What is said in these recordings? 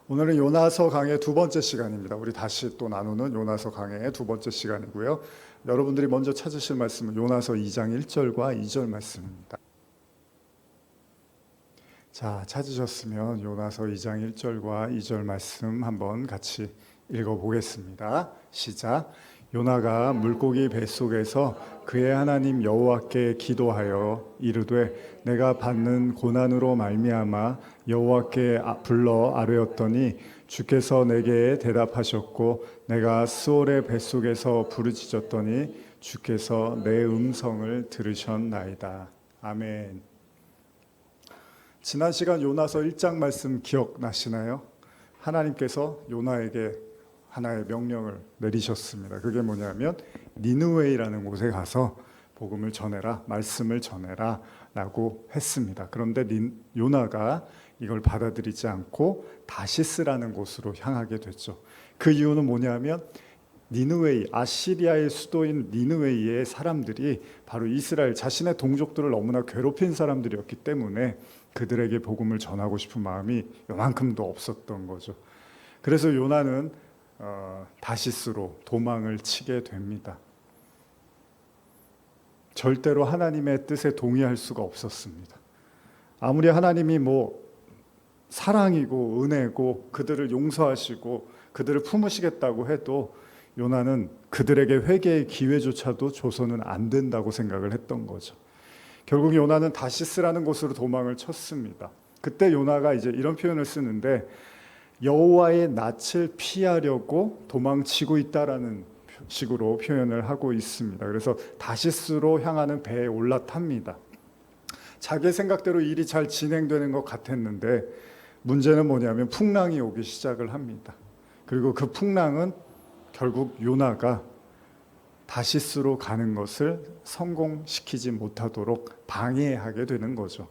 오늘은 요나서 강의 두 번째 시간입니다. 우리 다시 또 나누는 요나서 강의의 두 번째 시간이고요. 여러분들이 먼저 찾으실 말씀은 요나서 2장 1절과 2절 말씀입니다. 자, 찾으셨으면 요나서 2장 1절과 2절 말씀 한번 같이 읽어보겠습니다. 시작. 요나가 물고기 뱃속에서 그의 하나님 여호와께 기도하여 이르되 내가 받는 고난으로 말미암아 여호와께 불러 아뢰었더니 주께서 내게 대답하셨고 내가 스올의 뱃속에서 부르짖었더니 주께서 내 음성을 들으셨나이다. 아멘. 지난 시간 요나서 1장 말씀 기억나시나요? 하나님께서 요나에게 하나의 명령을 내리셨습니다. 그게 뭐냐면 니느웨이라는 곳에 가서 복음을 전해라, 말씀을 전해라 라고 했습니다. 그런데 요나가 이걸 받아들이지 않고 다시스라는 곳으로 향하게 됐죠. 그 이유는 뭐냐면 니느웨이, 아시리아의 수도인 니느웨이의 사람들이 바로 이스라엘 자신의 동족들을 너무나 괴롭힌 사람들이었기 때문에 그들에게 복음을 전하고 싶은 마음이 요만큼도 없었던 거죠. 그래서 요나는 다시스로 도망을 치게 됩니다. 절대로 하나님의 뜻에 동의할 수가 없었습니다. 아무리 하나님이 사랑이고 은혜고 그들을 용서하시고 그들을 품으시겠다고 해도 요나는 그들에게 회개의 기회조차도 줘서는 안 된다고 생각을 했던 거죠. 결국 요나는 다시스라는 곳으로 도망을 쳤습니다. 그때 요나가 이제 이런 표현을 쓰는데 여호와의 낯을 피하려고 도망치고 있다라는 식으로 표현을 하고 있습니다. 그래서 다시스로 향하는 배에 올라탑니다. 자기의 생각대로 일이 잘 진행되는 것 같았는데 문제는 뭐냐면 풍랑이 오기 시작을 합니다. 그리고 그 풍랑은 결국 요나가 다시스로 가는 것을 성공시키지 못하도록 방해하게 되는 거죠.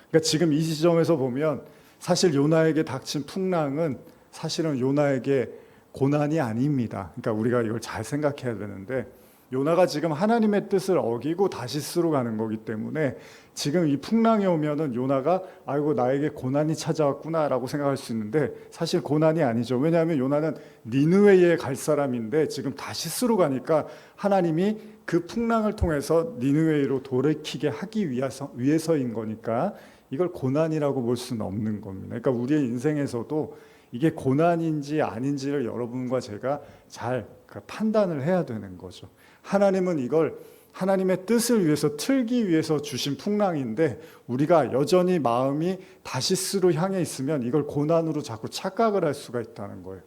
그러니까 지금 이 지점에서 보면 사실 요나에게 닥친 풍랑은 사실은 요나에게 고난이 아닙니다. 그러니까 우리가 이걸 잘 생각해야 되는데 요나가 지금 하나님의 뜻을 어기고 다시스로 가는 거기 때문에 지금 이 풍랑이 오면은 요나가 아이고 나에게 고난이 찾아왔구나라고 생각할 수 있는데 사실 고난이 아니죠. 왜냐하면 요나는 니느웨이에 갈 사람인데 지금 다시스로 가니까 하나님이 그 풍랑을 통해서 니느웨이로 돌이키게 하기 위해서인 거니까 이걸 고난이라고 볼 수는 없는 겁니다. 그러니까 우리의 인생에서도 이게 고난인지 아닌지를 여러분과 제가 잘 판단을 해야 되는 거죠. 하나님은 이걸 하나님의 뜻을 위해서 틀기 위해서 주신 풍랑인데 우리가 여전히 마음이 다시스로 향해 있으면 이걸 고난으로 자꾸 착각을 할 수가 있다는 거예요.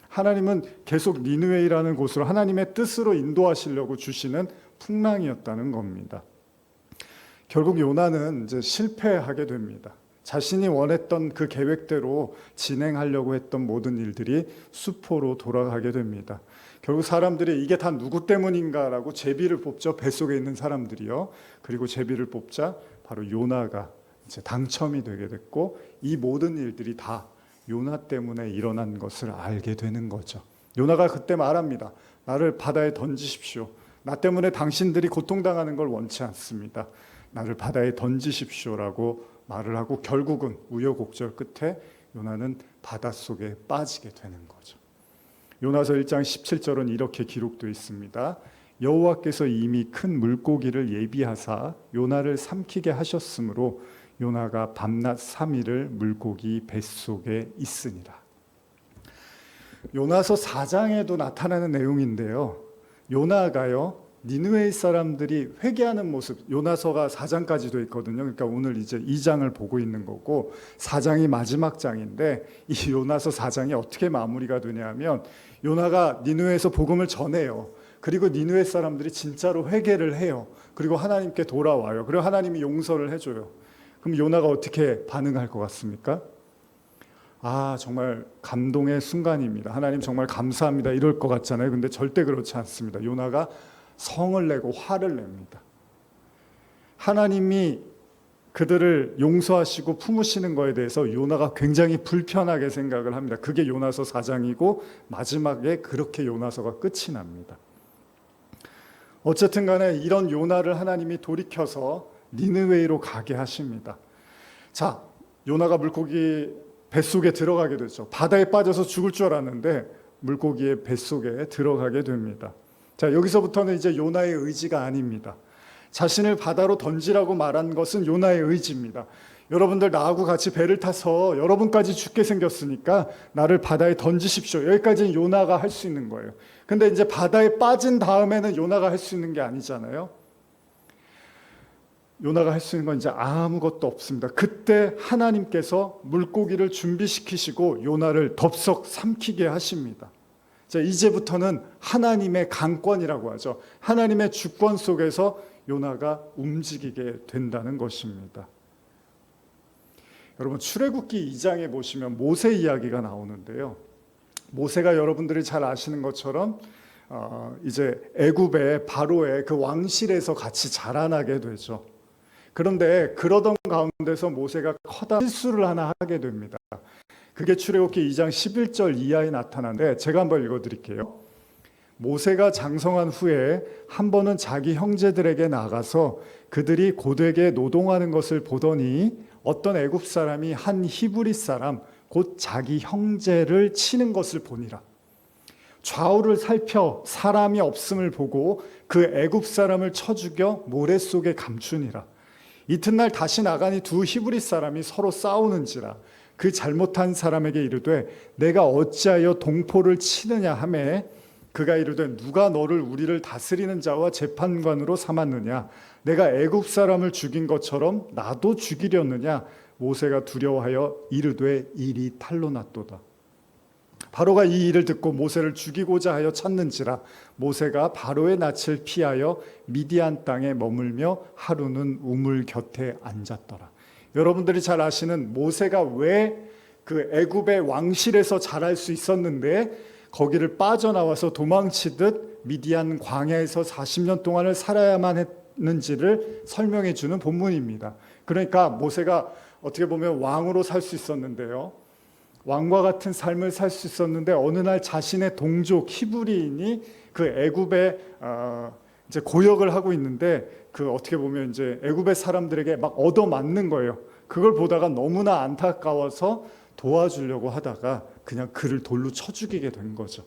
하나님은 계속 니느웨이라는 곳으로 하나님의 뜻으로 인도하시려고 주시는 풍랑이었다는 겁니다. 결국 요나는 이제 실패하게 됩니다. 자신이 원했던 그 계획대로 진행하려고 했던 모든 일들이 수포로 돌아가게 됩니다. 결국 사람들이 이게 다 누구 때문인가라고 제비를 뽑죠. 뱃속에 있는 사람들이요. 그리고 제비를 뽑자 바로 요나가 이제 당첨이 되게 됐고 이 모든 일들이 다 요나 때문에 일어난 것을 알게 되는 거죠. 요나가 그때 말합니다. 나를 바다에 던지십시오. 나 때문에 당신들이 고통당하는 걸 원치 않습니다. 나를 바다에 던지십시오라고 말을 하고 결국은 우여곡절 끝에 요나는 바닷속에 빠지게 되는 거죠. 요나서 1장 17절은 이렇게 기록되어 있습니다. 여호와께서 이미 큰 물고기를 예비하사 요나를 삼키게 하셨으므로 요나가 밤낮 3일을 물고기 뱃속에 있으니라. 요나서 4장에도 나타나는 내용인데요. 요나가요 니느웨이 사람들이 회개하는 모습, 요나서가 4장까지도 있거든요. 그러니까 오늘 이제 2장을 보고 있는 거고 4장이 마지막 장인데 이 요나서 4장이 어떻게 마무리가 되냐면 요나가 니느웨에서 복음을 전해요. 그리고 니느웨 사람들이 진짜로 회개를 해요. 그리고 하나님께 돌아와요. 그리고 하나님이 용서를 해줘요. 그럼 요나가 어떻게 반응할 것 같습니까? 정말 감동의 순간입니다. 하나님 정말 감사합니다. 이럴 것 같잖아요. 근데 절대 그렇지 않습니다. 요나가 성을 내고 화를 냅니다. 하나님이 그들을 용서하시고 품으시는 것에 대해서 요나가 굉장히 불편하게 생각을 합니다. 그게 요나서 4장이고 마지막에 그렇게 요나서가 끝이 납니다. 어쨌든 간에 이런 요나를 하나님이 돌이켜서 니느웨이로 가게 하십니다. 자, 요나가 물고기 뱃속에 들어가게 되죠. 바다에 빠져서 죽을 줄 알았는데 물고기의 뱃속에 들어가게 됩니다. 자, 여기서부터는 이제 요나의 의지가 아닙니다. 자신을 바다로 던지라고 말한 것은 요나의 의지입니다. 여러분들 나하고 같이 배를 타서 여러분까지 죽게 생겼으니까 나를 바다에 던지십시오. 여기까지는 요나가 할 수 있는 거예요. 근데 이제 바다에 빠진 다음에는 요나가 할 수 있는 게 아니잖아요. 요나가 할 수 있는 건 이제 아무것도 없습니다. 그때 하나님께서 물고기를 준비시키시고 요나를 덥석 삼키게 하십니다. 자, 이제부터는 하나님의 강권이라고 하죠. 하나님의 주권 속에서 요나가 움직이게 된다는 것입니다. 여러분, 출애굽기 2장에 보시면 모세 이야기가 나오는데요. 모세가 여러분들이 잘 아시는 것처럼 이제 애굽의 바로의 그 왕실에서 같이 자라나게 되죠. 그런데 그러던 가운데서 모세가 커다란 실수를 하나 하게 됩니다. 그게 출애굽기 2장 11절 이하에 나타나는데 제가 한번 읽어드릴게요. 모세가 장성한 후에 한 번은 자기 형제들에게 나가서 그들이 고되게 노동하는 것을 보더니 어떤 애굽 사람이 한 히브리 사람 곧 자기 형제를 치는 것을 보니라. 좌우를 살펴 사람이 없음을 보고 그 애굽 사람을 쳐 죽여 모래 속에 감추니라. 이튿날 다시 나가니 두 히브리 사람이 서로 싸우는지라. 그 잘못한 사람에게 이르되 내가 어찌하여 동포를 치느냐 하매 그가 이르되 누가 너를 우리를 다스리는 자와 재판관으로 삼았느냐. 내가 애굽 사람을 죽인 것처럼 나도 죽이려느냐. 모세가 두려워하여 이르되 일이 탈로 났도다. 바로가 이 일을 듣고 모세를 죽이고자 하여 찾는지라. 모세가 바로의 낯을 피하여 미디안 땅에 머물며 하루는 우물 곁에 앉았더라. 여러분들이 잘 아시는 모세가 왜 그 애굽의 왕실에서 자랄 수 있었는데 거기를 빠져나와서 도망치듯 미디안 광야에서 40년 동안을 살아야만 했는지를 설명해 주는 본문입니다. 그러니까 모세가 어떻게 보면 왕으로 살 수 있었는데요. 왕과 같은 삶을 살 수 있었는데 어느 날 자신의 동족 히브리인이 그 애굽에 이제 고역을 하고 있는데 그 어떻게 보면 이제 애굽의 사람들에게 막 얻어맞는 거예요. 그걸 보다가 너무나 안타까워서 도와주려고 하다가 그냥 그를 돌로 쳐 죽이게 된 거죠.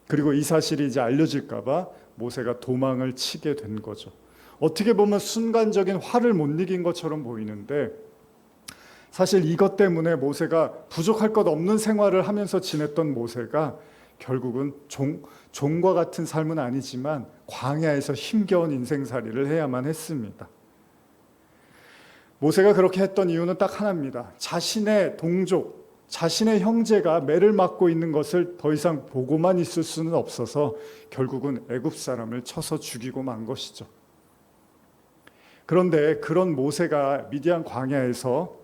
그리고 이 사실이 이제 알려질까봐 모세가 도망을 치게 된 거죠. 어떻게 보면 순간적인 화를 못 이긴 것처럼 보이는데 사실 이것 때문에 모세가 부족할 것 없는 생활을 하면서 지냈던 모세가 결국은 종과 같은 삶은 아니지만 광야에서 힘겨운 인생살이를 해야만 했습니다. 모세가 그렇게 했던 이유는 딱 하나입니다. 자신의 동족, 자신의 형제가 매를 맞고 있는 것을 더 이상 보고만 있을 수는 없어서 결국은 애굽 사람을 쳐서 죽이고 만 것이죠. 그런데 그런 모세가 미디안 광야에서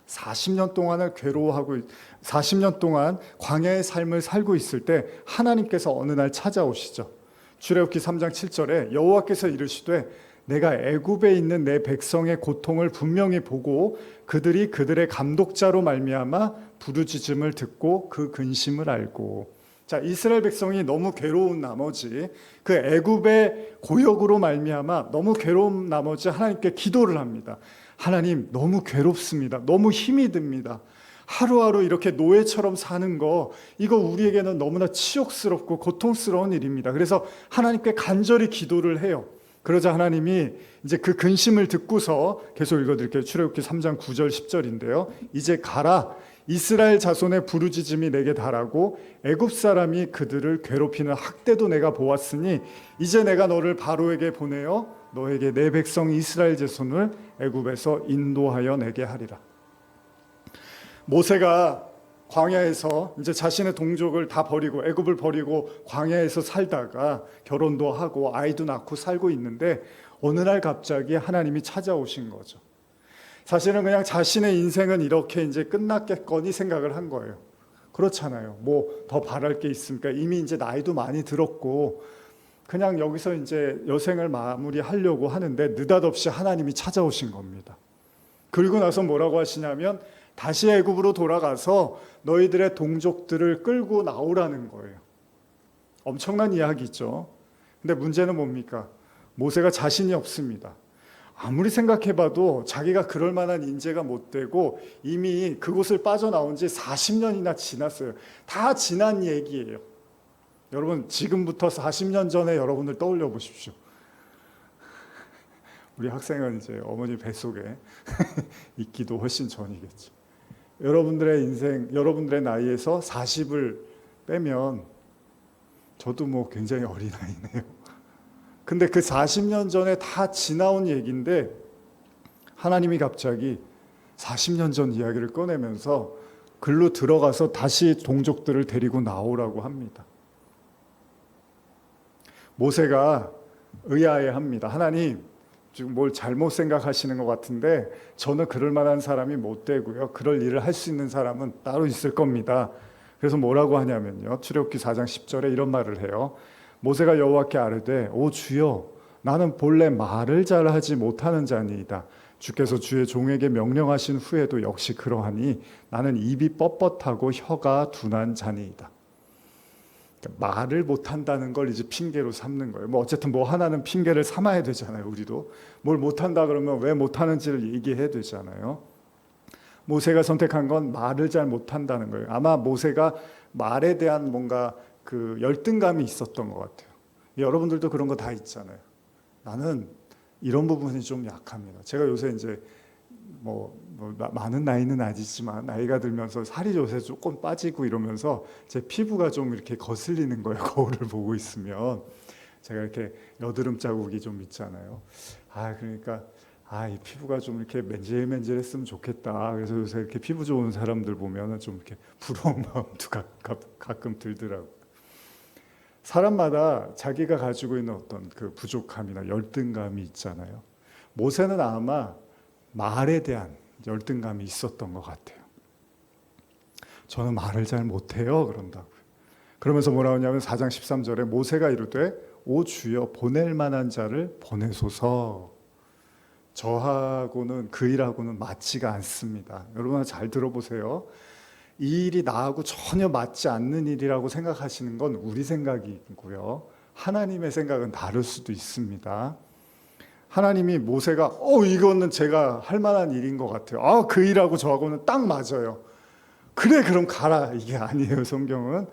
40년 동안을 괴로워하고 40년 동안 광야의 삶을 살고 있을 때 하나님께서 어느 날 찾아오시죠. 출애굽기 3장 7절에 여호와께서 이르시되 내가 애굽에 있는 내 백성의 고통을 분명히 보고 그들이 그들의 감독자로 말미암아 부르짖음을 듣고 그 근심을 알고. 자, 이스라엘 백성이 너무 괴로운 나머지 그 애굽의 고역으로 말미암아 너무 괴로운 나머지 하나님께 기도를 합니다. 하나님, 너무 괴롭습니다. 너무 힘이 듭니다. 하루하루 이렇게 노예처럼 사는 거, 이거 우리에게는 너무나 치욕스럽고 고통스러운 일입니다. 그래서 하나님께 간절히 기도를 해요. 그러자 하나님이 이제 그 근심을 듣고서 계속 읽어드릴게요. 출애굽기 3장 9절 10절인데요. 이제 가라. 이스라엘 자손의 부르짖음이 내게 달하고 애굽 사람이 그들을 괴롭히는 학대도 내가 보았으니 이제 내가 너를 바로에게 보내어 너에게 내 백성 이스라엘 자손을 애굽에서 인도하여 내게 하리라. 모세가 광야에서 이제 자신의 동족을 다 버리고 애굽을 버리고 광야에서 살다가 결혼도 하고 아이도 낳고 살고 있는데 어느 날 갑자기 하나님이 찾아오신 거죠. 사실은 그냥 자신의 인생은 이렇게 이제 끝났겠거니 생각을 한 거예요. 그렇잖아요. 뭐 더 바랄 게 있습니까? 이미 이제 나이도 많이 들었고 그냥 여기서 이제 여생을 마무리하려고 하는데 느닷없이 하나님이 찾아오신 겁니다. 그리고 나서 뭐라고 하시냐면 다시 애굽으로 돌아가서 너희들의 동족들을 끌고 나오라는 거예요. 엄청난 이야기죠. 근데 문제는 뭡니까? 모세가 자신이 없습니다. 아무리 생각해봐도 자기가 그럴 만한 인재가 못 되고 이미 그곳을 빠져나온 지 40년이나 지났어요. 다 지난 얘기예요. 여러분, 지금부터 40년 전에 여러분들 떠올려 보십시오. 우리 학생은 이제 어머니 뱃속에 있기도 훨씬 전이겠죠. 여러분들의 인생, 여러분들의 나이에서 40을 빼면 저도 뭐 굉장히 어린아이네요. 근데 그 40년 전에 다 지나온 얘기인데 하나님이 갑자기 40년 전 이야기를 꺼내면서 글로 들어가서 다시 동족들을 데리고 나오라고 합니다. 모세가 의아해합니다. 하나님, 지금 뭘 잘못 생각하시는 것 같은데 저는 그럴 만한 사람이 못 되고요. 그럴 일을 할 수 있는 사람은 따로 있을 겁니다. 그래서 뭐라고 하냐면요. 출애굽기 4장 10절에 이런 말을 해요. 모세가 여호와께 아뢰되 오 주여 나는 본래 말을 잘하지 못하는 자니이다. 주께서 주의 종에게 명령하신 후에도 역시 그러하니 나는 입이 뻣뻣하고 혀가 둔한 자니이다. 말을 못한다는 걸 이제 핑계로 삼는 거예요. 뭐 어쨌든 뭐 하나는 핑계를 삼아야 되잖아요. 우리도 뭘 못한다 그러면 왜 못하는지를 얘기해야 되잖아요. 모세가 선택한 건 말을 잘 못한다는 거예요. 아마 모세가 말에 대한 뭔가 그 열등감이 있었던 것 같아요. 여러분들도 그런 거 다 있잖아요. 나는 이런 부분이 좀 약합니다. 제가 요새 이제 많은 나이는 아니지만 나이가 들면서 살이 요새 조금 빠지고 이러면서 제 피부가 좀 이렇게 거슬리는 거예요. 거울을 보고 있으면 제가 이렇게 여드름 자국이 좀 있잖아요. 그러니까 이 피부가 좀 이렇게 맨질맨질했으면 좋겠다. 그래서 요새 이렇게 피부 좋은 사람들 보면은 좀 이렇게 부러운 마음도 가끔 들더라고요. 사람마다 자기가 가지고 있는 어떤 그 부족함이나 열등감이 있잖아요. 모세는 아마 말에 대한 열등감이 있었던 것 같아요. 저는 말을 잘 못해요 그런다고요. 그러면서 뭐라고 하냐면 4장 13절에 모세가 이르되 오 주여 보낼 만한 자를 보내소서. 저하고는 그 일하고는 맞지가 않습니다. 여러분 잘 들어보세요. 이 일이 나하고 전혀 맞지 않는 일이라고 생각하시는 건 우리 생각이고요. 하나님의 생각은 다를 수도 있습니다. 하나님이 모세가 이거는 제가 할 만한 일인 것 같아요. 그 일하고 저하고는 딱 맞아요. 그래 그럼 가라 이게 아니에요. 성경은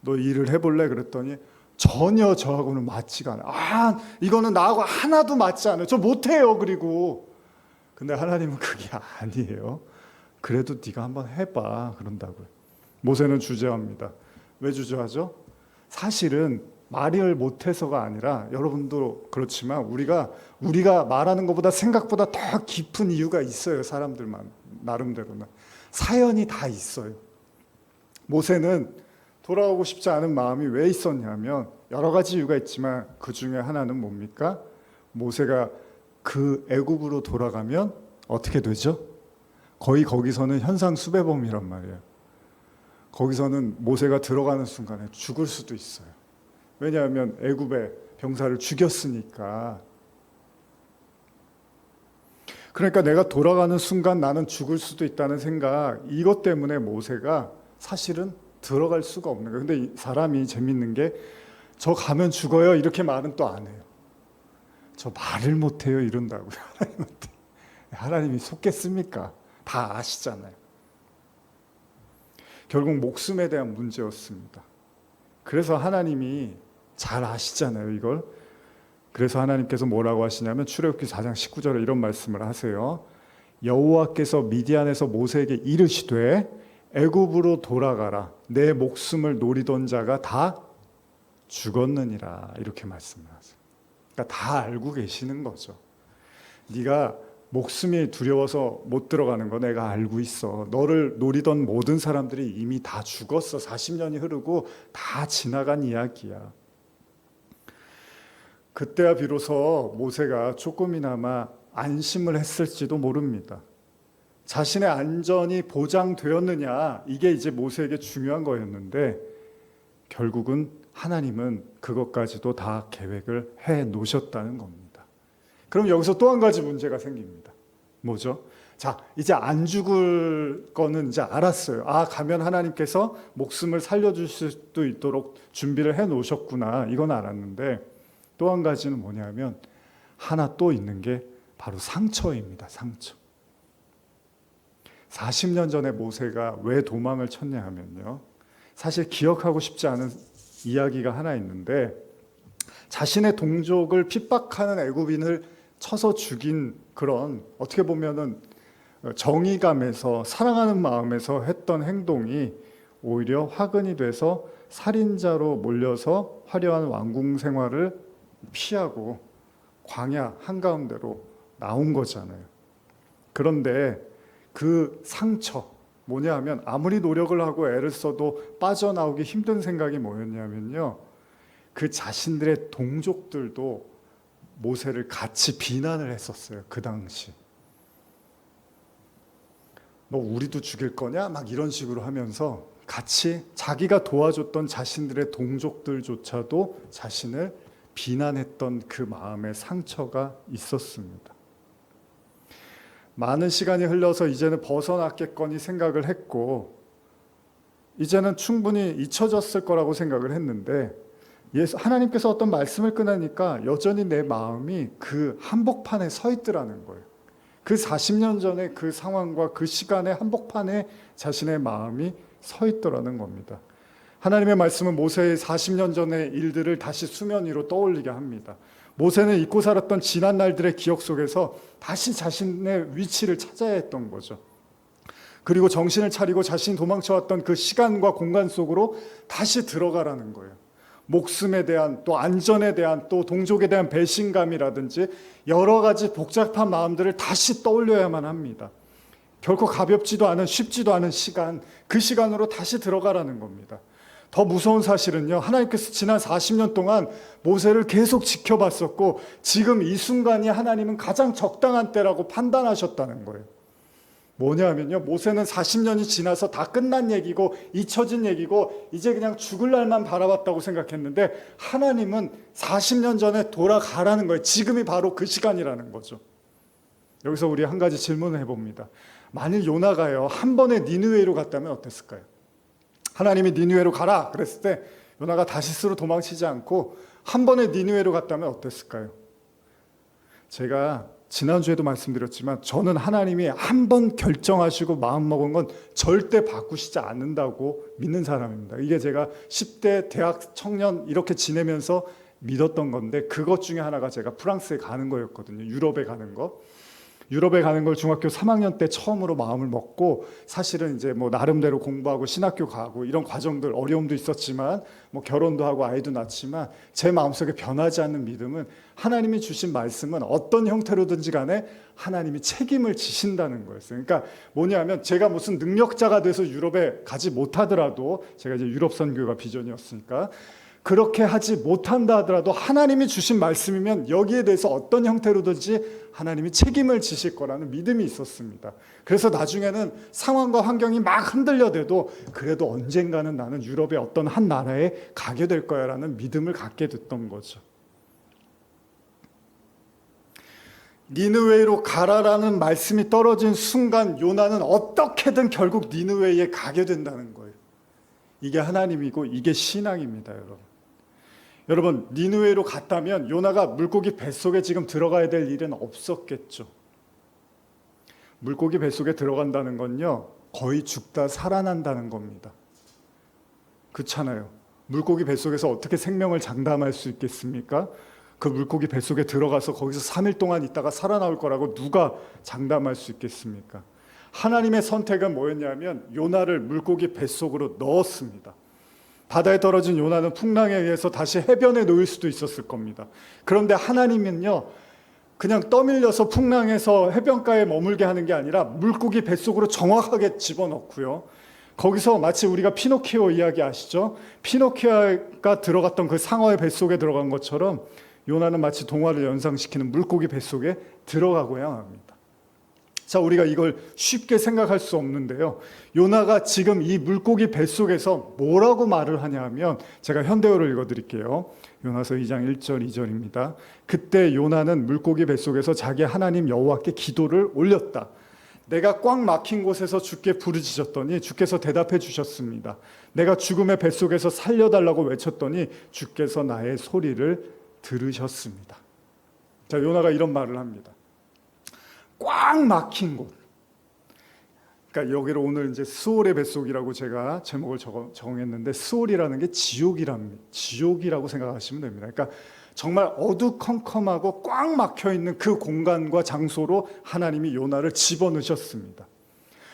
너 일을 해볼래 그랬더니 전혀 저하고는 맞지가 않아요. 이거는 나하고 하나도 맞지 않아요. 저 못해요. 그리고 근데 하나님은 그게 아니에요. 그래도 네가 한번 해봐 그런다고요. 모세는 주저합니다. 왜 주저하죠? 사실은 말을 못해서가 아니라 여러분도 그렇지만 우리가 말하는 것보다 생각보다 더 깊은 이유가 있어요. 사람들만 나름대로는 사연이 다 있어요. 모세는 돌아오고 싶지 않은 마음이 왜 있었냐면 여러 가지 이유가 있지만 그 중에 하나는 뭡니까? 모세가 그 애굽으로 돌아가면 어떻게 되죠? 거의 거기서는 현상수배범이란 말이에요. 거기서는 모세가 들어가는 순간에 죽을 수도 있어요. 왜냐하면 애굽의 병사를 죽였으니까. 그러니까 내가 돌아가는 순간 나는 죽을 수도 있다는 생각, 이것 때문에 모세가 사실은 들어갈 수가 없는 거예요. 근데 사람이 재밌는 게 저 가면 죽어요 이렇게 말은 또 안 해요. 저 말을 못해요 이런다고요. 하나님한테. 하나님이 속겠습니까? 다 아시잖아요. 결국 목숨에 대한 문제였습니다. 그래서 하나님이 잘 아시잖아요 이걸. 그래서 하나님께서 뭐라고 하시냐면 출애굽기 4장 19절에 이런 말씀을 하세요. 여호와께서 미디안에서 모세에게 이르시되 애굽으로 돌아가라. 내 목숨을 노리던 자가 다 죽었느니라. 이렇게 말씀을 하세요. 그러니까 다 알고 계시는 거죠. 네가 목숨이 두려워서 못 들어가는 거 내가 알고 있어. 너를 노리던 모든 사람들이 이미 다 죽었어. 40년이 흐르고 다 지나간 이야기야. 그때야 비로소 모세가 조금이나마 안심을 했을지도 모릅니다. 자신의 안전이 보장되었느냐, 이게 이제 모세에게 중요한 거였는데 결국은 하나님은 그것까지도 다 계획을 해 놓으셨다는 겁니다. 그럼 여기서 또 한 가지 문제가 생깁니다. 뭐죠? 자, 이제 안 죽을 거는 이제 알았어요. 가면 하나님께서 목숨을 살려주실 수도 있도록 준비를 해 놓으셨구나. 이건 알았는데 또 한 가지는 뭐냐면 하나 또 있는 게 바로 상처입니다. 상처. 40년 전에 모세가 왜 도망을 쳤냐 하면요, 사실 기억하고 싶지 않은 이야기가 하나 있는데, 자신의 동족을 핍박하는 애굽인을 쳐서 죽인 그런, 어떻게 보면은 정의감에서, 사랑하는 마음에서 했던 행동이 오히려 화근이 돼서 살인자로 몰려서 화려한 왕궁 생활을 피하고 광야 한가운데로 나온 거잖아요. 그런데 그 상처, 뭐냐 하면 아무리 노력을 하고 애를 써도 빠져나오기 힘든 생각이 뭐였냐면요, 그 자신들의 동족들도 모세를 같이 비난을 했었어요. 그 당시. 너 우리도 죽일 거냐? 막 이런 식으로 하면서 같이 자기가 도와줬던 자신들의 동족들조차도 자신을 비난했던 그 마음의 상처가 있었습니다. 많은 시간이 흘러서 이제는 벗어났겠거니 생각을 했고, 이제는 충분히 잊혀졌을 거라고 생각을 했는데, 하나님께서 어떤 말씀을 꺼내니까 여전히 내 마음이 그 한복판에 서 있더라는 거예요. 그 40년 전에 그 상황과 그 시간의 한복판에 자신의 마음이 서 있더라는 겁니다. 하나님의 말씀은 모세의 40년 전의 일들을 다시 수면 위로 떠올리게 합니다. 모세는 잊고 살았던 지난 날들의 기억 속에서 다시 자신의 위치를 찾아야 했던 거죠. 그리고 정신을 차리고 자신이 도망쳐왔던 그 시간과 공간 속으로 다시 들어가라는 거예요. 목숨에 대한, 또 안전에 대한, 또 동족에 대한 배신감이라든지 여러 가지 복잡한 마음들을 다시 떠올려야만 합니다. 결코 가볍지도 않은, 쉽지도 않은 시간, 그 시간으로 다시 들어가라는 겁니다. 더 무서운 사실은요, 하나님께서 지난 40년 동안 모세를 계속 지켜봤었고, 지금 이 순간이 하나님은 가장 적당한 때라고 판단하셨다는 거예요. 뭐냐면요, 모세는 40년이 지나서 다 끝난 얘기고 잊혀진 얘기고 이제 그냥 죽을 날만 바라봤다고 생각했는데, 하나님은 40년 전에 돌아가라는 거예요. 지금이 바로 그 시간이라는 거죠. 여기서 우리 한 가지 질문을 해봅니다. 만일 요나가요, 한 번에 니느웨로 갔다면 어땠을까요? 하나님이 니느웨로 가라 그랬을 때 요나가 다시스로 도망치지 않고 한 번에 니느웨로 갔다면 어땠을까요? 제가 지난주에도 말씀드렸지만, 저는 하나님이 한 번 결정하시고 마음먹은 건 절대 바꾸시지 않는다고 믿는 사람입니다. 이게 제가 10대 대학 청년 이렇게 지내면서 믿었던 건데, 그것 중에 하나가 제가 프랑스에 가는 거였거든요. 유럽에 가는 거. 유럽에 가는 걸 중학교 3학년 때 처음으로 마음을 먹고, 사실은 이제 뭐 나름대로 공부하고 신학교 가고 이런 과정들, 어려움도 있었지만 뭐 결혼도 하고 아이도 낳았지만, 제 마음속에 변하지 않는 믿음은 하나님이 주신 말씀은 어떤 형태로든지 간에 하나님이 책임을 지신다는 거였어요. 그러니까 뭐냐면, 제가 무슨 능력자가 돼서 유럽에 가지 못하더라도, 제가 이제 유럽 선교가 비전이었으니까, 그렇게 하지 못한다 하더라도 하나님이 주신 말씀이면 여기에 대해서 어떤 형태로든지 하나님이 책임을 지실 거라는 믿음이 있었습니다. 그래서 나중에는 상황과 환경이 막 흔들려대도 그래도 언젠가는 나는 유럽의 어떤 한 나라에 가게 될 거야라는 믿음을 갖게 됐던 거죠. 니느웨로 가라라는 말씀이 떨어진 순간 요나는 어떻게든 결국 니느웨에 가게 된다는 거예요. 이게 하나님이고 이게 신앙입니다, 여러분. 여러분, 니느웨로 갔다면 요나가 물고기 뱃속에 지금 들어가야 될 일은 없었겠죠. 물고기 뱃속에 들어간다는 건요, 거의 죽다 살아난다는 겁니다. 그렇잖아요. 물고기 뱃속에서 어떻게 생명을 장담할 수 있겠습니까? 그 물고기 뱃속에 들어가서 거기서 3일 동안 있다가 살아나올 거라고 누가 장담할 수 있겠습니까? 하나님의 선택은 뭐였냐면 요나를 물고기 뱃속으로 넣었습니다. 바다에 떨어진 요나는 풍랑에 의해서 다시 해변에 놓일 수도 있었을 겁니다. 그런데 하나님은요, 그냥 떠밀려서 풍랑에서 해변가에 머물게 하는 게 아니라 물고기 뱃속으로 정확하게 집어넣고요, 거기서 마치 우리가 피노키오 이야기 아시죠? 피노키오가 들어갔던 그 상어의 뱃속에 들어간 것처럼 요나는 마치 동화를 연상시키는 물고기 뱃속에 들어가고야 합니다. 자, 우리가 이걸 쉽게 생각할 수 없는데요, 요나가 지금 이 물고기 뱃속에서 뭐라고 말을 하냐 하면, 제가 현대어를 읽어드릴게요. 요나서 2장 1절 2절입니다. 그때 요나는 물고기 뱃속에서 자기 하나님 여호와께 기도를 올렸다. 내가 꽉 막힌 곳에서 주께 부르짖었더니 주께서 대답해 주셨습니다. 내가 죽음의 뱃속에서 살려달라고 외쳤더니 주께서 나의 소리를 들으셨습니다. 자, 요나가 이런 말을 합니다. 꽉 막힌 곳. 그러니까 여기로 오늘 이제 스올의 뱃속이라고 제가 제목을 정했는데, 스올이라는 게 지옥이라고 생각하시면 됩니다. 그러니까 정말 어두컴컴하고 꽉 막혀 있는 그 공간과 장소로 하나님이 요나를 집어넣으셨습니다.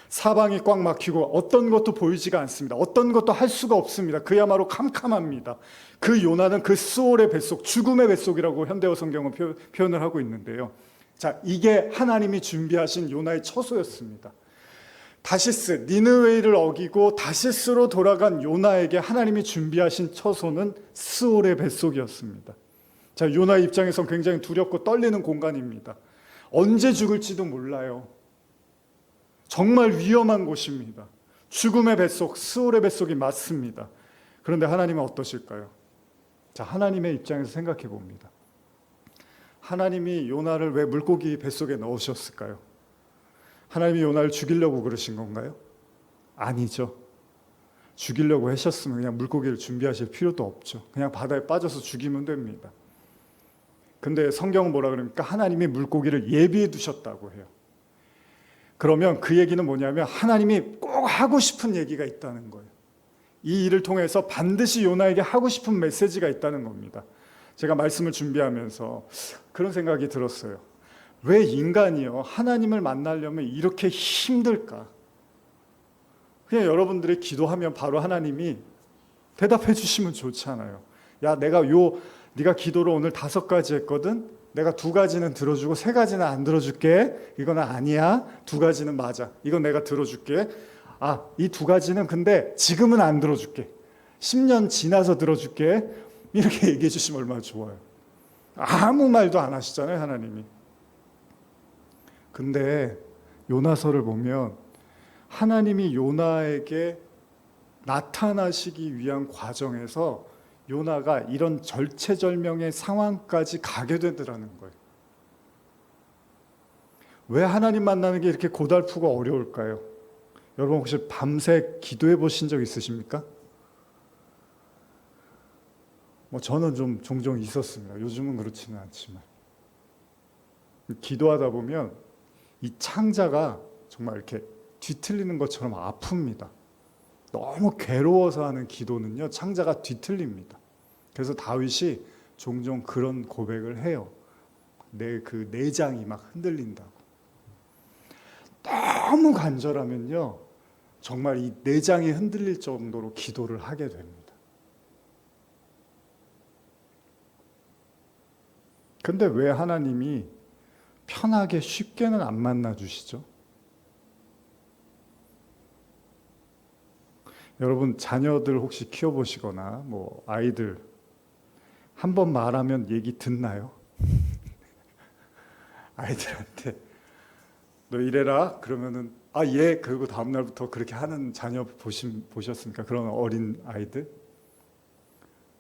사방이 꽉 막히고 어떤 것도 보이지가 않습니다. 어떤 것도 할 수가 없습니다. 그야말로 캄캄합니다. 그 요나는 그 스올의 뱃속, 죽음의 뱃속이라고 현대어 성경은 표현을 하고 있는데요. 자, 이게 하나님이 준비하신 요나의 처소였습니다. 다시스, 니느웨이를 어기고 다시스로 돌아간 요나에게 하나님이 준비하신 처소는 스올의 뱃속이었습니다. 자, 요나 입장에선 굉장히 두렵고 떨리는 공간입니다. 언제 죽을지도 몰라요. 정말 위험한 곳입니다. 죽음의 뱃속, 스올의 뱃속이 맞습니다. 그런데 하나님은 어떠실까요? 자, 하나님의 입장에서 생각해 봅니다. 하나님이 요나를 왜 물고기 뱃속에 넣으셨을까요? 하나님이 요나를 죽이려고 그러신 건가요? 아니죠. 죽이려고 하셨으면 그냥 물고기를 준비하실 필요도 없죠. 그냥 바다에 빠져서 죽이면 됩니다. 근데 성경은 뭐라 그럽니까? 하나님이 물고기를 예비해 두셨다고 해요. 그러면 그 얘기는 뭐냐면 하나님이 꼭 하고 싶은 얘기가 있다는 거예요. 이 일을 통해서 반드시 요나에게 하고 싶은 메시지가 있다는 겁니다. 제가 말씀을 준비하면서 그런 생각이 들었어요. 왜 인간이요, 하나님을 만나려면 이렇게 힘들까? 그냥 여러분들이 기도하면 바로 하나님이 대답해 주시면 좋잖아요. 야, 네가 기도를 오늘 5가지 했거든? 내가 2가지는 들어주고 3가지는 안 들어줄게. 이거는 아니야. 2가지는 맞아. 이건 내가 들어줄게. 아, 이 2가지는 근데 지금은 안 들어줄게. 10년 지나서 들어줄게. 이렇게 얘기해 주시면 얼마나 좋아요. 아무 말도 안 하시잖아요, 하나님이. 근데 요나서를 보면 하나님이 요나에게 나타나시기 위한 과정에서 요나가 이런 절체절명의 상황까지 가게 되더라는 거예요. 왜 하나님 만나는 게 이렇게 고달프고 어려울까요? 여러분 혹시 밤새 기도해 보신 적 있으십니까? 저는 좀 종종 있었습니다. 요즘은 그렇지는 않지만. 기도하다 보면 이 창자가 정말 이렇게 뒤틀리는 것처럼 아픕니다. 너무 괴로워서 하는 기도는요, 창자가 뒤틀립니다. 그래서 다윗이 종종 그런 고백을 해요. 내 그 내장이 막 흔들린다고. 너무 간절하면요, 정말 이 내장이 흔들릴 정도로 기도를 하게 됩니다. 근데 왜 하나님이 편하게 쉽게는 안 만나 주시죠? 여러분 자녀들 혹시 키워보시거나 아이들 한 번 말하면 얘기 듣나요? 아이들한테 너 이래라 그러면은 예, 그리고 다음 날부터 그렇게 하는 자녀 보셨습니까? 그런 어린 아이들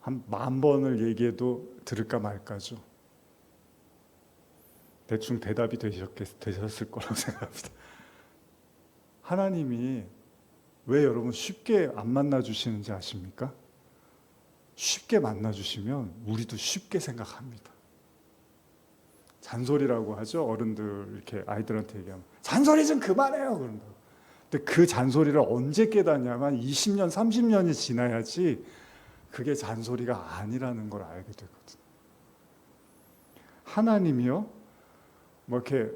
한 10,000번을 얘기해도 들을까 말까죠. 대충 대답이 되셨을 거라고 생각합니다. 하나님이 왜 여러분 쉽게 안 만나주시는지 아십니까? 쉽게 만나주시면 우리도 쉽게 생각합니다. 잔소리라고 하죠. 어른들 이렇게 아이들한테 얘기하면 잔소리 좀 그만해요 그런다고. 근데 그 잔소리를 언제 깨닫냐면 20년, 30년이 지나야지 그게 잔소리가 아니라는 걸 알게 되거든요. 하나님이요, 이렇게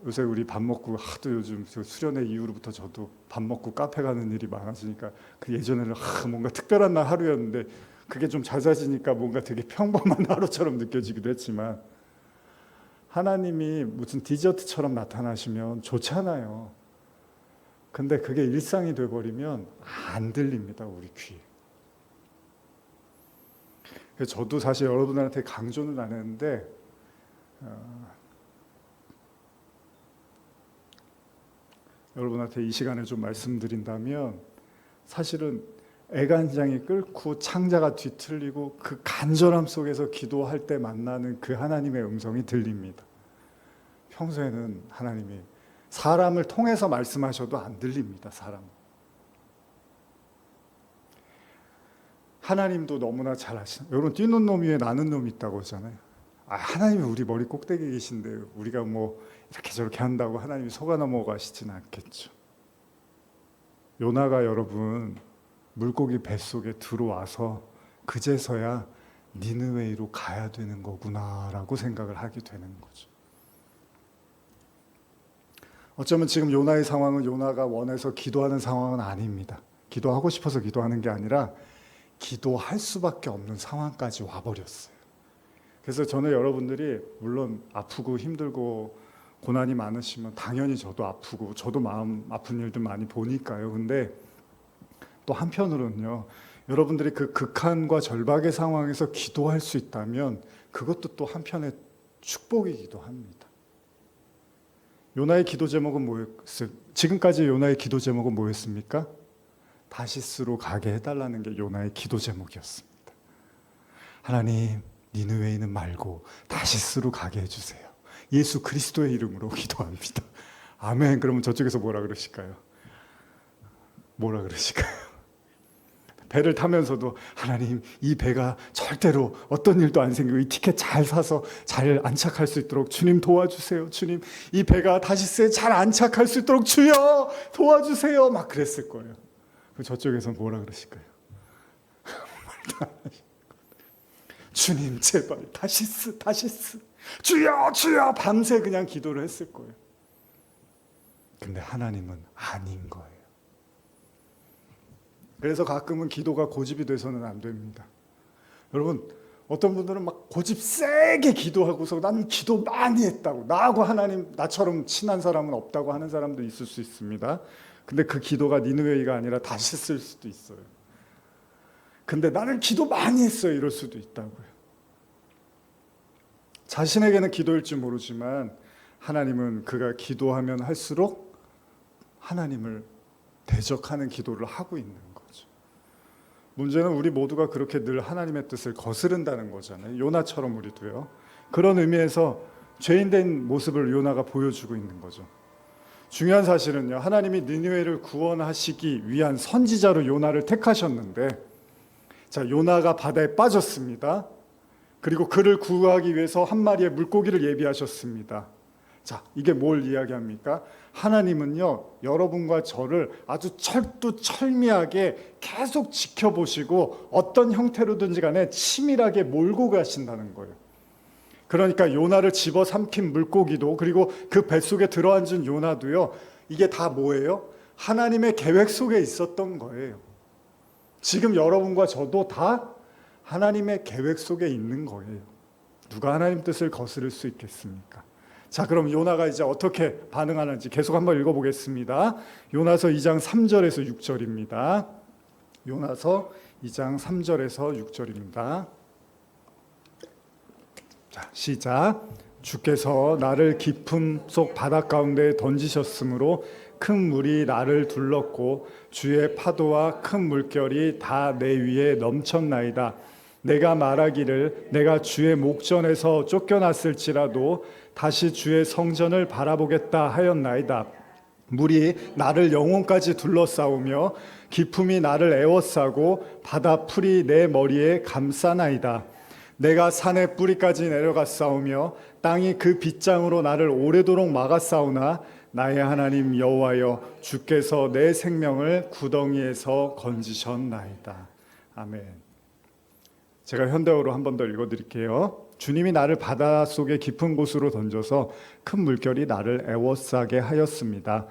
요새 우리 밥 먹고 하도 요즘 수련회 이후로부터 저도 밥 먹고 카페 가는 일이 많아지니까 그 예전에는 뭔가 특별한 날 하루였는데 그게 좀 잦아지니까 뭔가 되게 평범한 하루처럼 느껴지기도 했지만 하나님이 무슨 디저트처럼 나타나시면 좋잖아요. 근데 그게 일상이 돼버리면 안 들립니다, 우리 귀에. 저도 사실 여러분들한테 강조는 안 했는데 여러분한테 이 시간에 좀 말씀드린다면 사실은 애간장이 끓고 창자가 뒤틀리고 그 간절함 속에서 기도할 때 만나는 그 하나님의 음성이 들립니다. 평소에는 하나님이 사람을 통해서 말씀하셔도 안 들립니다. 사람. 하나님도 너무나 잘 아시죠. 여러분 뛰는 놈 위에 나는 놈이 있다고 하잖아요. 하나님이 우리 머리 꼭대기에 계신데 우리가 이렇게 저렇게 한다고 하나님이 속아 넘어가시지는 않겠죠. 요나가 여러분 물고기 뱃속에 들어와서 그제서야 니느웨이로 가야 되는 거구나라고 생각을 하게 되는 거죠. 어쩌면 지금 요나의 상황은 요나가 원해서 기도하는 상황은 아닙니다. 기도하고 싶어서 기도하는 게 아니라 기도할 수밖에 없는 상황까지 와버렸어요. 그래서 저는 여러분들이 물론 아프고 힘들고 고난이 많으시면 당연히 저도 아프고 저도 마음 아픈 일들 많이 보니까요. 근데 또 한편으로는요, 여러분들이 그 극한과 절박의 상황에서 기도할 수 있다면 그것도 또 한편의 축복이기도 합니다. 요나의 기도 제목은 뭐였어요? 지금까지 요나의 기도 제목은 뭐였습니까? 다시스로 가게 해달라는 게 요나의 기도 제목이었습니다. 하나님, 니느웨이는 말고 다시스로 가게 해주세요. 예수 그리스도의 이름으로 기도합니다. 아멘. 그러면 저쪽에서 뭐라 그러실까요? 뭐라 그러실까요? 배를 타면서도 하나님, 이 배가 절대로 어떤 일도 안 생기고 이 티켓 잘 사서 잘 안착할 수 있도록 주님 도와주세요. 주님, 이 배가 다시스에 잘 안착할 수 있도록 주여 도와주세요. 막 그랬을 거예요. 저쪽에서 뭐라 그러실까요? 주님 제발 다시스 주여 주여 밤새 그냥 기도를 했을 거예요. 근데 하나님은 아닌 거예요. 그래서 가끔은 기도가 고집이 돼서는 안 됩니다. 여러분, 어떤 분들은 막 고집 세게 기도하고서 나는 기도 많이 했다고, 나하고 하나님, 나처럼 친한 사람은 없다고 하는 사람도 있을 수 있습니다. 근데 그 기도가 니느웨이가 아니라 다시 쓸 수도 있어요. 근데 나는 기도 많이 했어요, 이럴 수도 있다고요. 자신에게는 기도일지 모르지만 하나님은 그가 기도하면 할수록 하나님을 대적하는 기도를 하고 있는 거죠. 문제는 우리 모두가 그렇게 늘 하나님의 뜻을 거스른다는 거잖아요. 요나처럼 우리도요. 그런 의미에서 죄인된 모습을 요나가 보여주고 있는 거죠. 중요한 사실은요, 하나님이 니느웨를 구원하시기 위한 선지자로 요나를 택하셨는데, 자, 요나가 바다에 빠졌습니다. 그리고 그를 구하기 위해서 한 마리의 물고기를 예비하셨습니다. 자, 이게 뭘 이야기합니까? 하나님은요, 여러분과 저를 아주 철두철미하게 계속 지켜보시고 어떤 형태로든지 간에 치밀하게 몰고 가신다는 거예요. 그러니까 요나를 집어삼킨 물고기도, 그리고 그 뱃속에 들어앉은 요나도요, 이게 다 뭐예요? 하나님의 계획 속에 있었던 거예요. 지금 여러분과 저도 다 하나님의 계획 속에 있는 거예요. 누가 하나님 뜻을 거스를 수 있겠습니까? 자, 그럼 요나가 이제 어떻게 반응하는지 계속 한번 읽어보겠습니다. 요나서 2장 3절에서 6절입니다. 요나서 2장 3절에서 6절입니다. 자, 시작. 주께서 나를 깊음 속 바닷 가운데 던지셨으므로 큰 물이 나를 둘렀고 주의 파도와 큰 물결이 다 내 위에 넘쳤나이다. 내가 말하기를 내가 주의 목전에서 쫓겨났을지라도 다시 주의 성전을 바라보겠다 하였나이다. 물이 나를 영혼까지 둘러싸우며 깊음이 나를 에워싸고 바다 풀이 내 머리에 감싸나이다. 내가 산의 뿌리까지 내려갔사오며 땅이 그 빗장으로 나를 오래도록 막았사오나 나의 하나님 여호와여, 주께서 내 생명을 구덩이에서 건지셨나이다. 아멘. 제가 현대어로 한 번 더 읽어드릴게요. 주님이 나를 바닷속의 깊은 곳으로 던져서 큰 물결이 나를 에워싸게 하였습니다.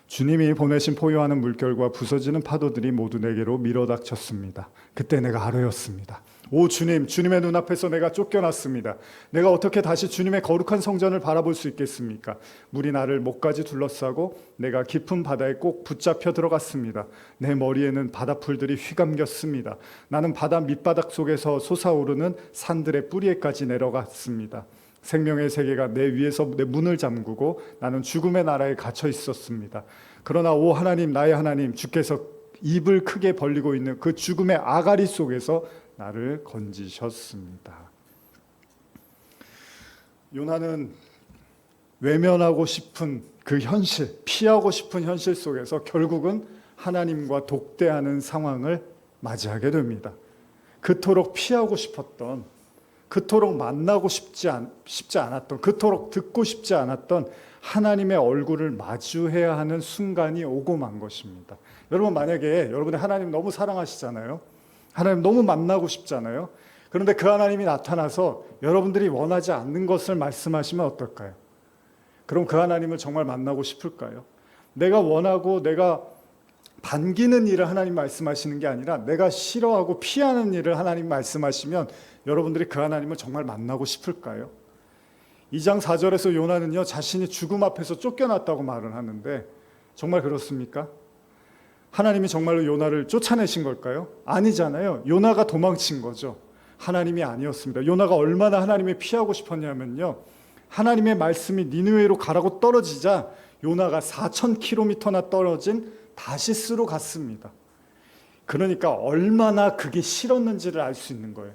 주님이 보내신 포효하는 물결과 부서지는 파도들이 모두 내게로 밀어닥쳤습니다. 그때 내가 아뢰었습니다. 오 주님, 주님의 눈앞에서 내가 쫓겨났습니다. 내가 어떻게 다시 주님의 거룩한 성전을 바라볼 수 있겠습니까? 물이 나를 목까지 둘러싸고 내가 깊은 바다에 꼭 붙잡혀 들어갔습니다. 내 머리에는 바다풀들이 휘감겼습니다. 나는 바다 밑바닥 속에서 솟아오르는 산들의 뿌리에까지 내려갔습니다. 생명의 세계가 내 위에서 내 문을 잠그고 나는 죽음의 나라에 갇혀 있었습니다. 그러나 오 하나님, 나의 하나님, 주께서 입을 크게 벌리고 있는 그 죽음의 아가리 속에서 나를 건지셨습니다. 요나는 외면하고 싶은 그 현실, 피하고 싶은 현실 속에서 결국은 하나님과 독대하는 상황을 맞이하게 됩니다. 그토록 피하고 싶었던 그토록 만나고 싶지 않았던, 그토록 듣고 싶지 않았던 하나님의 얼굴을 마주해야 하는 순간이 오고 만 것입니다. 여러분, 만약에 여러분이 하나님 너무 사랑하시잖아요. 하나님 너무 만나고 싶잖아요. 그런데 그 하나님이 나타나서 여러분들이 원하지 않는 것을 말씀하시면 어떨까요? 그럼 그 하나님을 정말 만나고 싶을까요? 내가 원하고 내가 반기는 일을 하나님 말씀하시는 게 아니라 내가 싫어하고 피하는 일을 하나님 말씀하시면 여러분들이 그 하나님을 정말 만나고 싶을까요? 2장 4절에서 요나는요, 자신이 죽음 앞에서 쫓겨났다고 말을 하는데 정말 그렇습니까? 하나님이 정말로 요나를 쫓아내신 걸까요? 아니잖아요. 요나가 도망친 거죠. 하나님이 아니었습니다. 요나가 얼마나 하나님을 피하고 싶었냐면요, 하나님의 말씀이 니느웨로 가라고 떨어지자 요나가 4,000km나 떨어진 다시스로 갔습니다. 그러니까 얼마나 그게 싫었는지를 알 수 있는 거예요.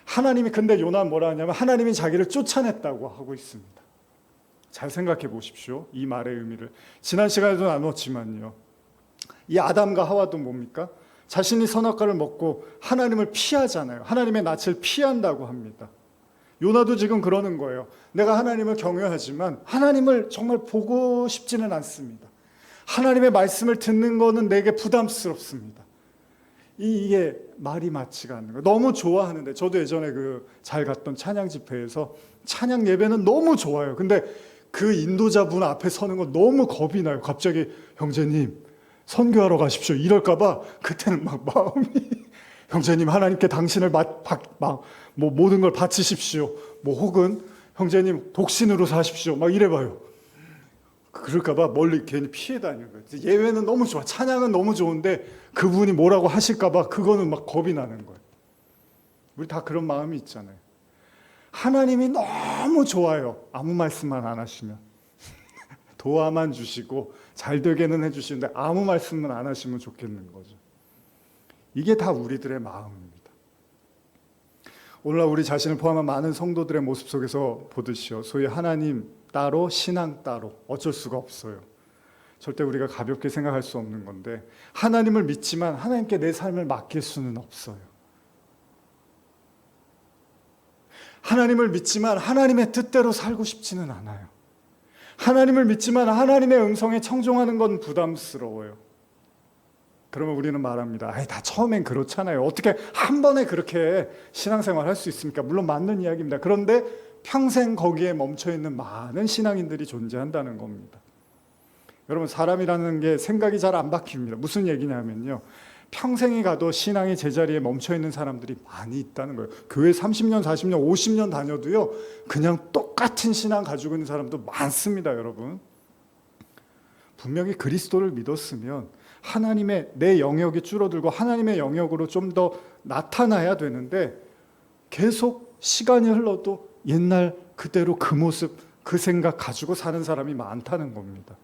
하나님이, 근데 요나는 뭐라 하냐면 하나님이 자기를 쫓아냈다고 하고 있습니다. 잘 생각해 보십시오. 이 말의 의미를. 지난 시간에도 나눴지만요, 이 아담과 하와도 뭡니까? 자신이 선악과를 먹고 하나님을 피하잖아요. 하나님의 낯을 피한다고 합니다. 요나도 지금 그러는 거예요. 내가 하나님을 경외하지만 하나님을 정말 보고 싶지는 않습니다. 하나님의 말씀을 듣는 거는 내게 부담스럽습니다. 이게 말이 맞지가 않는 거예요. 너무 좋아하는데, 저도 예전에 잘 갔던 찬양 집회에서 찬양 예배는 너무 좋아요. 근데 그 인도자분 앞에 서는 거 너무 겁이 나요. 갑자기 형제님 선교하러 가십시오 이럴까봐 그때는 막 마음이 형제님 하나님께 당신을 모든 걸 바치십시오. 혹은 형제님 독신으로 사십시오. 막 이래봐요. 그럴까봐 멀리 괜히 피해 다니는 거예요. 예배는 너무 좋아. 찬양은 너무 좋은데 그분이 뭐라고 하실까봐 그거는 막 겁이 나는 거예요. 우리 다 그런 마음이 있잖아요. 하나님이 너무 좋아요. 아무 말씀만 안 하시면. 도와만 주시고 잘 되게는 해주시는데 아무 말씀은 안 하시면 좋겠는 거죠. 이게 다 우리들의 마음입니다. 오늘날 우리 자신을 포함한 많은 성도들의 모습 속에서 보듯이요, 소위 하나님 따로 신앙 따로 어쩔 수가 없어요. 절대 우리가 가볍게 생각할 수 없는 건데, 하나님을 믿지만 하나님께 내 삶을 맡길 수는 없어요. 하나님을 믿지만 하나님의 뜻대로 살고 싶지는 않아요. 하나님을 믿지만 하나님의 음성에 청종하는 건 부담스러워요. 그러면 우리는 말합니다. 다 처음엔 그렇잖아요. 어떻게 한 번에 그렇게 신앙생활 할 수 있습니까? 물론 맞는 이야기입니다. 그런데 평생 거기에 멈춰있는 많은 신앙인들이 존재한다는 겁니다. 여러분, 사람이라는 게 생각이 잘 안 바뀝니다. 무슨 얘기냐면요, 평생이 가도 신앙이 제자리에 멈춰있는 사람들이 많이 있다는 거예요. 교회 30년, 40년, 50년 다녀도요, 그냥 똑같은 신앙 가지고 있는 사람도 많습니다. 여러분, 분명히 그리스도를 믿었으면 하나님의 내 영역이 줄어들고 하나님의 영역으로 좀 더 나타나야 되는데, 계속 시간이 흘러도 옛날 그대로 그 모습, 그 생각 가지고 사는 사람이 많다는 겁니다.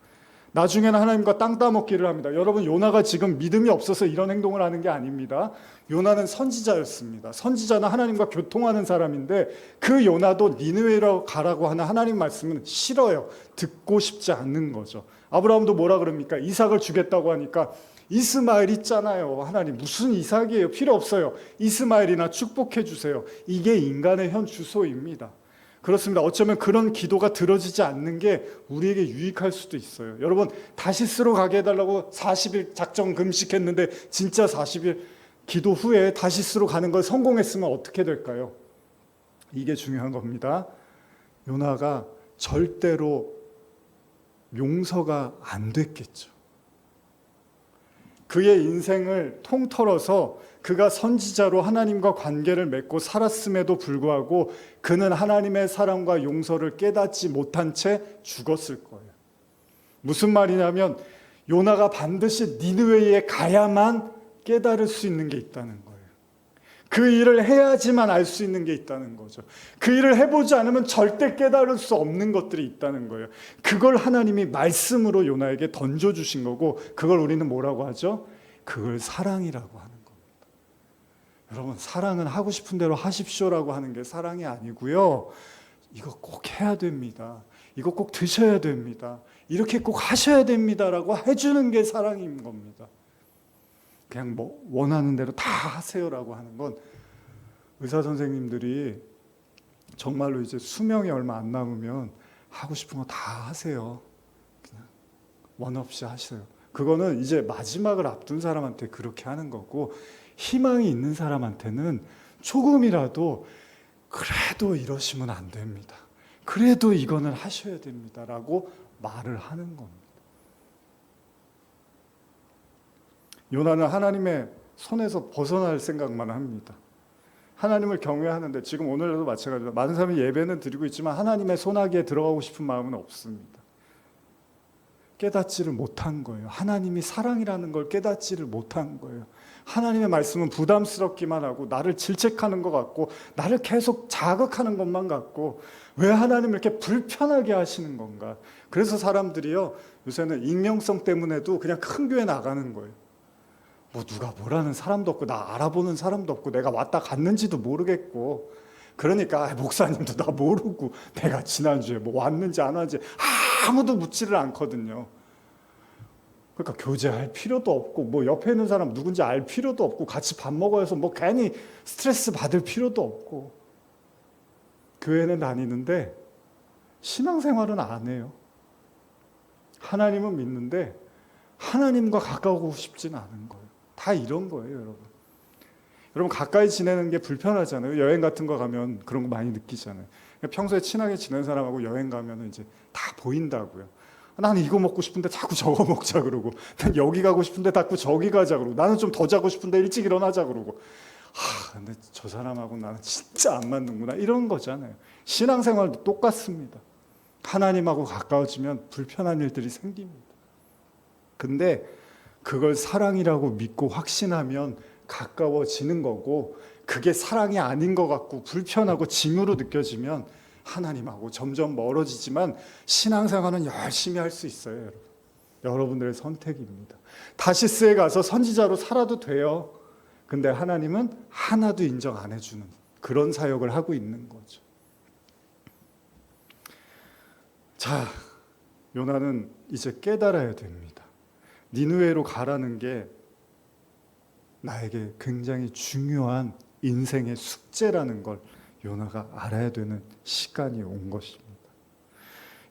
나중에는 하나님과 땅 따먹기를 합니다. 여러분, 요나가 지금 믿음이 없어서 이런 행동을 하는 게 아닙니다. 요나는 선지자였습니다. 선지자는 하나님과 교통하는 사람인데, 그 요나도 니느웨로 가라고 하는 하나님 말씀은 싫어요. 듣고 싶지 않는 거죠. 아브라함도 뭐라 그럽니까? 이삭을 주겠다고 하니까 이스마엘 있잖아요. 하나님 무슨 이삭이에요? 필요 없어요. 이스마엘이나 축복해 주세요. 이게 인간의 현 주소입니다. 그렇습니다. 어쩌면 그런 기도가 들어지지 않는 게 우리에게 유익할 수도 있어요. 여러분, 다시스로 가게 해달라고 40일 작정 금식했는데 진짜 40일 기도 후에 다시스로 가는 걸 성공했으면 어떻게 될까요? 이게 중요한 겁니다. 요나가 절대로 용서가 안 됐겠죠. 그의 인생을 통틀어서 그가 선지자로 하나님과 관계를 맺고 살았음에도 불구하고 그는 하나님의 사랑과 용서를 깨닫지 못한 채 죽었을 거예요. 무슨 말이냐면, 요나가 반드시 니느웨에 가야만 깨달을 수 있는 게 있다는 거예요. 그 일을 해야지만 알 수 있는 게 있다는 거죠. 그 일을 해보지 않으면 절대 깨달을 수 없는 것들이 있다는 거예요. 그걸 하나님이 말씀으로 요나에게 던져주신 거고, 그걸 우리는 뭐라고 하죠? 그걸 사랑이라고 하는 겁니다. 여러분, 사랑은 하고 싶은 대로 하십시오라고 하는 게 사랑이 아니고요, 이거 꼭 해야 됩니다, 이거 꼭 드셔야 됩니다, 이렇게 꼭 하셔야 됩니다라고 해주는 게 사랑인 겁니다. 그냥 원하는 대로 다 하세요라고 하는 건 의사 선생님들이 정말로 이제 수명이 얼마 안 남으면 하고 싶은 거 다 하세요. 그냥 원 없이 하세요. 그거는 이제 마지막을 앞둔 사람한테 그렇게 하는 거고, 희망이 있는 사람한테는 조금이라도 그래도 이러시면 안 됩니다. 그래도 이거는 하셔야 됩니다. 라고 말을 하는 겁니다. 요나는 하나님의 손에서 벗어날 생각만 합니다. 하나님을 경외하는데, 지금 오늘도 마찬가지로 많은 사람이 예배는 드리고 있지만 하나님의 손아귀에 들어가고 싶은 마음은 없습니다. 깨닫지를 못한 거예요. 하나님이 사랑이라는 걸 깨닫지를 못한 거예요. 하나님의 말씀은 부담스럽기만 하고 나를 질책하는 것 같고 나를 계속 자극하는 것만 같고, 왜 하나님을 이렇게 불편하게 하시는 건가. 그래서 사람들이요, 요새는 익명성 때문에도 그냥 큰 교회 나가는 거예요. 뭐 누가 뭐라는 사람도 없고 나 알아보는 사람도 없고 내가 왔다 갔는지도 모르겠고, 그러니까 목사님도 나 모르고 내가 지난주에 뭐 왔는지 안 왔는지 아무도 묻지를 않거든요. 그러니까 교제할 필요도 없고 뭐 옆에 있는 사람 누군지 알 필요도 없고 같이 밥 먹어야 해서 뭐 괜히 스트레스 받을 필요도 없고, 교회는 다니는데 신앙생활은 안 해요. 하나님은 믿는데 하나님과 가까우고 싶진 않은 거예요. 다 이런 거예요, 여러분. 여러분, 가까이 지내는 게 불편하잖아요. 여행 같은 거 가면 그런 거 많이 느끼잖아요. 평소에 친하게 지낸 사람하고 여행 가면 이제 다 보인다고요. 나는 이거 먹고 싶은데 자꾸 저거 먹자 그러고, 난 여기 가고 싶은데 자꾸 저기 가자 그러고, 나는 좀 더 자고 싶은데 일찍 일어나자 그러고, 근데 저 사람하고 나는 진짜 안 맞는구나, 이런 거잖아요. 신앙생활도 똑같습니다. 하나님하고 가까워지면 불편한 일들이 생깁니다. 근데 그걸 사랑이라고 믿고 확신하면 가까워지는 거고, 그게 사랑이 아닌 것 같고 불편하고 짐으로 느껴지면 하나님하고 점점 멀어지지만 신앙생활은 열심히 할 수 있어요, 여러분. 여러분들의 선택입니다. 다시스에 가서 선지자로 살아도 돼요. 근데 하나님은 하나도 인정 안 해주는 그런 사역을 하고 있는 거죠. 자, 요나는 이제 깨달아야 됩니다. 니느웨로 가라는 게 나에게 굉장히 중요한 인생의 숙제라는 걸 요나가 알아야 되는 시간이 온 것입니다.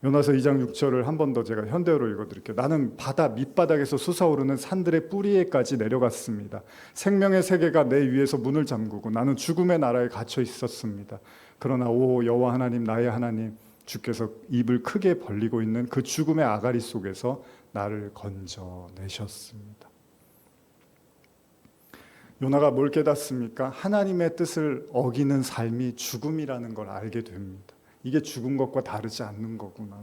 요나서 2장 6절을 한 번 더 제가 현대어로 읽어드릴게요. 나는 바다 밑바닥에서 솟아오르는 산들의 뿌리에까지 내려갔습니다. 생명의 세계가 내 위에서 문을 잠그고 나는 죽음의 나라에 갇혀 있었습니다. 그러나 오 여호와 하나님, 나의 하나님, 주께서 입을 크게 벌리고 있는 그 죽음의 아가리 속에서 나를 건져내셨습니다. 요나가 뭘 깨닫습니까? 하나님의 뜻을 어기는 삶이 죽음이라는 걸 알게 됩니다. 이게 죽은 것과 다르지 않는 거구나.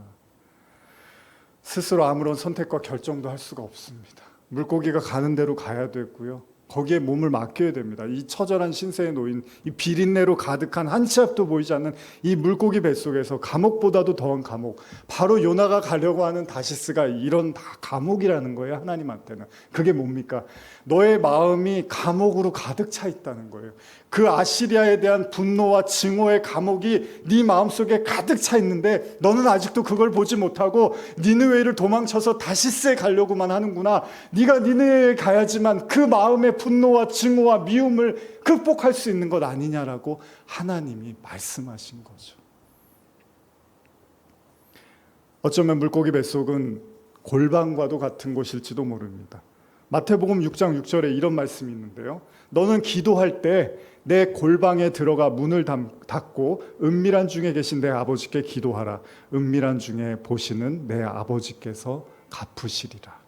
스스로 아무런 선택과 결정도 할 수가 없습니다. 물고기가 가는 대로 가야 되고요. 거기에 몸을 맡겨야 됩니다. 이 처절한 신세에 놓인 이 비린내로 가득한 한 치 앞도 보이지 않는 이 물고기 뱃속에서 감옥보다도 더한 감옥, 바로 요나가 가려고 하는 다시스가 이런 다 감옥이라는 거예요. 하나님한테는. 그게 뭡니까? 너의 마음이 감옥으로 가득 차 있다는 거예요. 그 아시리아에 대한 분노와 증오의 감옥이 네 마음속에 가득 차 있는데 너는 아직도 그걸 보지 못하고 니느웨를 도망쳐서 다시스에 가려고만 하는구나. 네가 니느웨에 가야지만 그 마음의 분노와 증오와 미움을 극복할 수 있는 것 아니냐라고 하나님이 말씀하신 거죠. 어쩌면 물고기 뱃속은 골방과도 같은 곳일지도 모릅니다. 마태복음 6장 6절에 이런 말씀이 있는데요. 너는 기도할 때 내 골방에 들어가 문을 닫고 은밀한 중에 계신 내 아버지께 기도하라. 은밀한 중에 보시는 내 아버지께서 갚으시리라.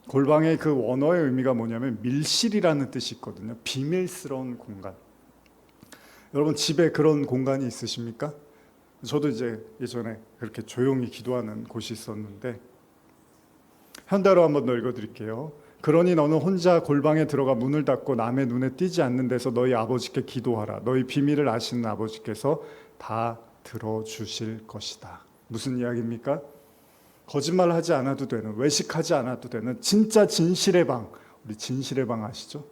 골방의 그 원어의 의미가 뭐냐면 밀실이라는 뜻이 있거든요. 비밀스러운 공간. 여러분 집에 그런 공간이 있으십니까? 저도 이제 예전에 그렇게 조용히 기도하는 곳이 있었는데, 현대로 한번 더 읽어드릴게요. 그러니 너는 혼자 골방에 들어가 문을 닫고 남의 눈에 띄지 않는 데서 너희 아버지께 기도하라. 너희 비밀을 아시는 아버지께서 다 들어주실 것이다. 무슨 이야기입니까? 거짓말하지 않아도 되는, 외식하지 않아도 되는 진짜 진실의 방, 우리 진실의 방 아시죠?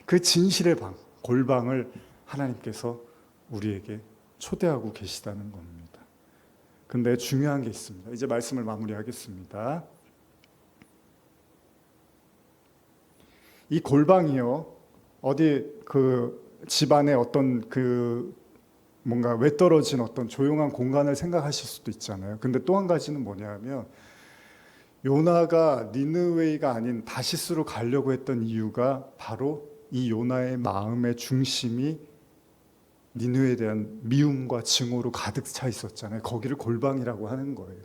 그 진실의 방, 골방을 하나님께서 우리에게 초대하고 계시다는 겁니다. 근데 중요한 게 있습니다. 이제 말씀을 마무리하겠습니다. 이 골방이요, 어디 그 집안의 어떤 그 뭔가 외떨어진 어떤 조용한 공간을 생각하실 수도 있잖아요. 근데 또 한 가지는 뭐냐면 요나가 니느웨이가 아닌 다시스로 가려고 했던 이유가 바로 이 요나의 마음의 중심이 니느웨에 대한 미움과 증오로 가득 차 있었잖아요. 거기를 골방이라고 하는 거예요.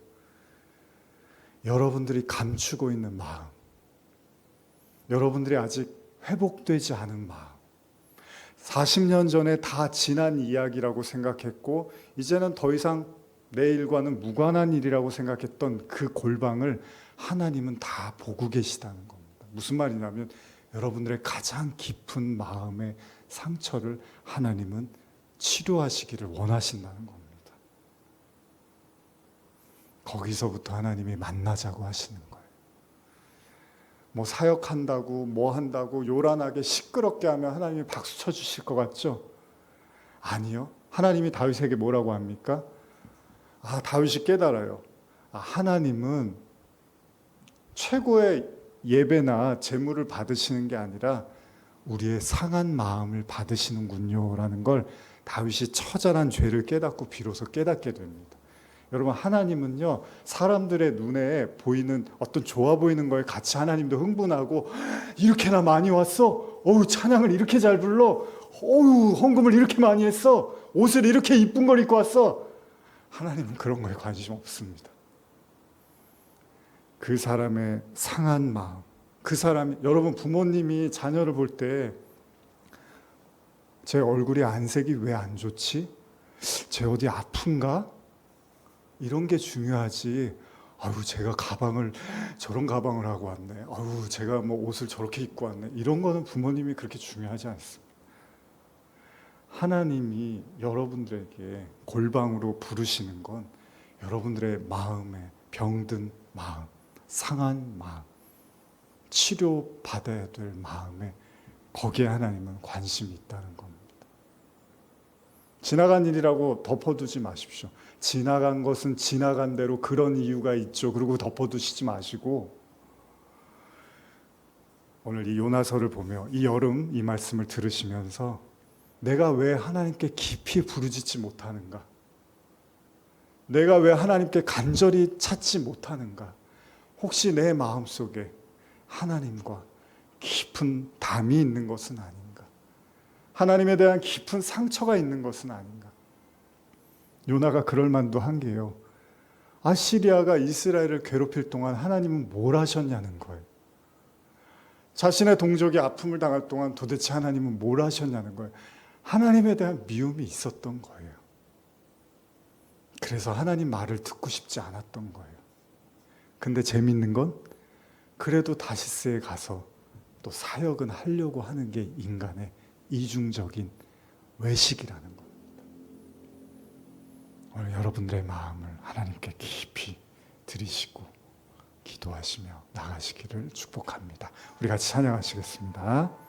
여러분들이 감추고 있는 마음, 여러분들이 아직 회복되지 않은 마음, 40년 전에 다 지난 이야기라고 생각했고 이제는 더 이상 내 일과는 무관한 일이라고 생각했던 그 골방을 하나님은 다 보고 계시다는 겁니다. 무슨 말이냐면 여러분들의 가장 깊은 마음의 상처를 하나님은 치료하시기를 원하신다는 겁니다. 거기서부터 하나님이 만나자고 하시는 거예요. 뭐 사역한다고 뭐 한다고 요란하게 시끄럽게 하면 하나님이 박수 쳐주실 것 같죠? 아니요. 하나님이 다윗에게 뭐라고 합니까? 다윗이 깨달아요. 하나님은 최고의 예배나 제물을 받으시는 게 아니라 우리의 상한 마음을 받으시는군요 라는 걸 다윗이 처절한 죄를 깨닫고 비로소 깨닫게 됩니다. 여러분, 하나님은요 사람들의 눈에 보이는 어떤 좋아 보이는 거에 같이 하나님도 흥분하고 이렇게나 많이 왔어? 어우, 찬양을 이렇게 잘 불러? 어우, 헌금을 이렇게 많이 했어? 옷을 이렇게 이쁜 걸 입고 왔어? 하나님은 그런 거에 관심 없습니다. 그 사람의 상한 마음, 그 사람이, 여러분 부모님이 자녀를 볼 때 제 얼굴이 안색이 왜 안 좋지? 제 어디 아픈가? 이런 게 중요하지. 아유, 제가 저런 가방을 하고 왔네. 아유, 제가 뭐 옷을 저렇게 입고 왔네. 이런 거는 부모님이 그렇게 중요하지 않습니다. 하나님이 여러분들에게 골방으로 부르시는 건 여러분들의 마음에 병든 마음, 상한 마음, 치료받아야 될 마음에 거기에 하나님은 관심이 있다는 겁니다. 지나간 일이라고 덮어두지 마십시오. 지나간 것은 지나간 대로 그런 이유가 있죠. 그리고 덮어두시지 마시고 오늘 이 요나서를 보며 이 여름 이 말씀을 들으시면서 내가 왜 하나님께 깊이 부르짖지 못하는가? 내가 왜 하나님께 간절히 찾지 못하는가? 혹시 내 마음속에 하나님과 깊은 담이 있는 것은 아닌가? 하나님에 대한 깊은 상처가 있는 것은 아닌가? 요나가 그럴 만도 한 게요. 아시리아가 이스라엘을 괴롭힐 동안 하나님은 뭘 하셨냐는 거예요. 자신의 동족이 아픔을 당할 동안 도대체 하나님은 뭘 하셨냐는 거예요. 하나님에 대한 미움이 있었던 거예요. 그래서 하나님 말을 듣고 싶지 않았던 거예요. 근데 재밌는 건 그래도 다시스에 가서 또 사역은 하려고 하는 게 인간의 이중적인 외식이라는 겁니다. 오늘 여러분들의 마음을 하나님께 깊이 들이시고 기도하시며 나가시기를 축복합니다. 우리 같이 찬양하시겠습니다.